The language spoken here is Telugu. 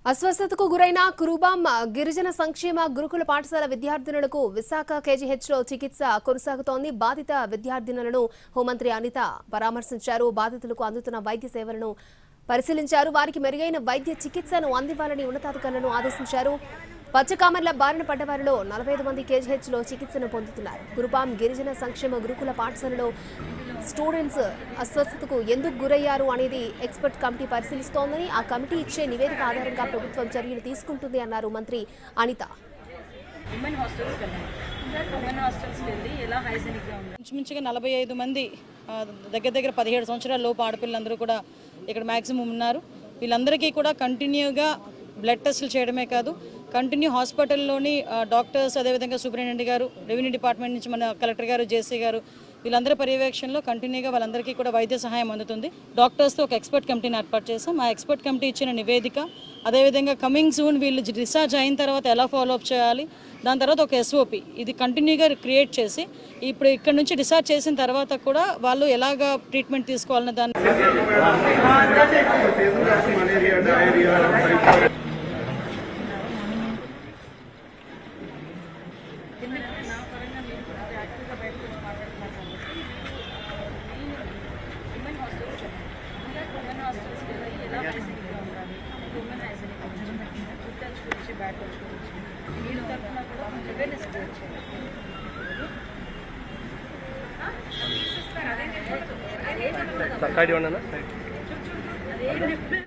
అస్వస్థతకు గురైన కురుబాం గిరిజన సంక్షేమ గురుకుల పాఠశాల విద్యార్థినులకు విశాఖ కేజీహెచ్లో చికిత్స కొనసాగుతోంది. బాధిత విద్యార్థినులను హోంమంత్రి అనిత పరామర్శించారు. బాధితులకు అందుతున్న వైద్య సేవలను పరిశీలించారు. వారికి మెరుగైన వైద్య చికిత్సను అందివ్వాలని ఉన్నతాధికారులను ఆదేశించారు. పచ్చకామర్ల బారిన పడ్డవారిలో 45 మంది కేజీహెచ్లో చికిత్సను పొందుతున్నారు. కురుబాం గిరిజన సంక్షేమ గురుకుల పాఠశాలలో స్టూడెంట్స్ అస్వస్థతకు ఎందుకు గురయ్యారు అనేది ఎక్స్పర్ట్ కమిటీ పరిశీలిస్తోందని, ఆ కమిటీ ఇచ్చే నివేదిక ఆధారంగా ప్రభుత్వం చర్యలు తీసుకుంటుంది అన్నారు మంత్రి అనిత. ఇంచుమించుగా 45 మంది దగ్గర 17 సంవత్సరాల లోపు ఆడపిల్లలందరూ కూడా ఇక్కడ మ్యాక్సిమం ఉన్నారు. వీళ్ళందరికీ కూడా కంటిన్యూగా బ్లడ్ టెస్టులు చేయడమే కాదు, కంటిన్యూ హాస్పిటల్లోని డాక్టర్స్, అదేవిధంగా సూపరింటెండెంట్ గారు, రెవెన్యూ డిపార్ట్మెంట్ నుంచి మన కలెక్టర్ గారు, జేసీ గారు, వీళ్ళందరి పర్యవేక్షణలో కంటిన్యూగా వాళ్ళందరికీ కూడా వైద్య సహాయం అందుతుంది. డాక్టర్స్తో ఒక ఎక్స్పర్ట్ కమిటీని ఏర్పాటు చేసాం. ఆ ఎక్స్పర్ట్ కమిటీ ఇచ్చిన నివేదిక, అదేవిధంగా కమింగ్ సూన్ వీళ్ళు డిశ్చార్జ్ అయిన తర్వాత ఎలా ఫాలోఅప్ చేయాలి, దాని తర్వాత ఒక ఎస్ఓపి ఇది కంటిన్యూగా క్రియేట్ చేసి ఇప్పుడు ఇక్కడ నుంచి డిశ్చార్జ్ చేసిన తర్వాత కూడా వాళ్ళు ఎలాగా ట్రీట్మెంట్ తీసుకోవాలన్న దాన్ని సైడ్